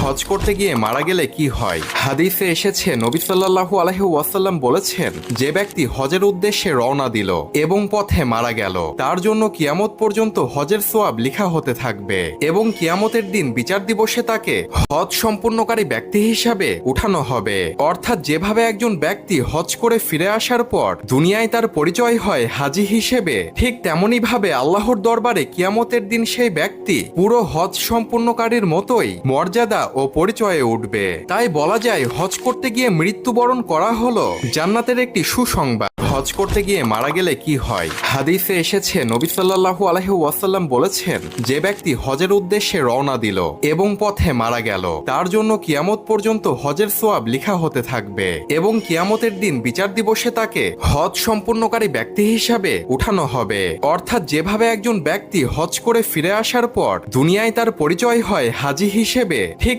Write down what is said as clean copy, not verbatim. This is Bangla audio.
হজ করতে গিয়ে মারা গেলে কি হয়? হাদিসে এসেছে নবী সাল্লাল্লাহু আলাইহি ওয়াসাল্লাম বলেছেন, যে ব্যক্তি হজের উদ্দেশ্যে রওনা দিল এবং পথে মারা গেল, তার জন্য কিয়ামত পর্যন্ত হজের সোয়াব লিখা হতে থাকবে এবং কিয়ামতের দিন বিচার দিবসে তাকে হজ সম্পূর্ণকারী ব্যক্তি হিসাবে উঠানো হবে। অর্থাৎ যেভাবে একজন ব্যক্তি হজ করে ফিরে আসার পর দুনিয়ায় তার পরিচয় হয় হাজী হিসেবে, ঠিক তেমনি ভাবে আল্লাহর দরবারে কিয়ামতের দিন সেই ব্যক্তি পুরো হজ সম্পূর্ণকারীর মতোই মর্যাদা ও পরিচয়ে উঠবে। তাই বলা যায় হজ করতে গিয়ে মৃত্যুবরণ করা হলো জান্নাতের একটি সুসংবাদ। হজ করতে গিয়ে মারা গেলে কি হয়? হাদিসে এসেছে নবী সাল্লাল্লাহু আলাইহি ওয়াসাল্লাম বলেছেন, যে ব্যক্তি হজের উদ্দেশ্যে রওনা দিল এবং পথে মারা গেল, তার জন্য কিয়ামত পর্যন্ত হজের সোয়াব লিখা হতে থাকবে এবং কিয়ামতের দিন বিচার দিবসে তাকে হজ সম্পূর্ণকারী ব্যক্তি হিসাবে উঠানো হবে। অর্থাৎ যেভাবে একজন ব্যক্তি হজ করে ফিরে আসার পর দুনিয়ায় তার পরিচয় হয় হাজী হিসেবে, ঠিক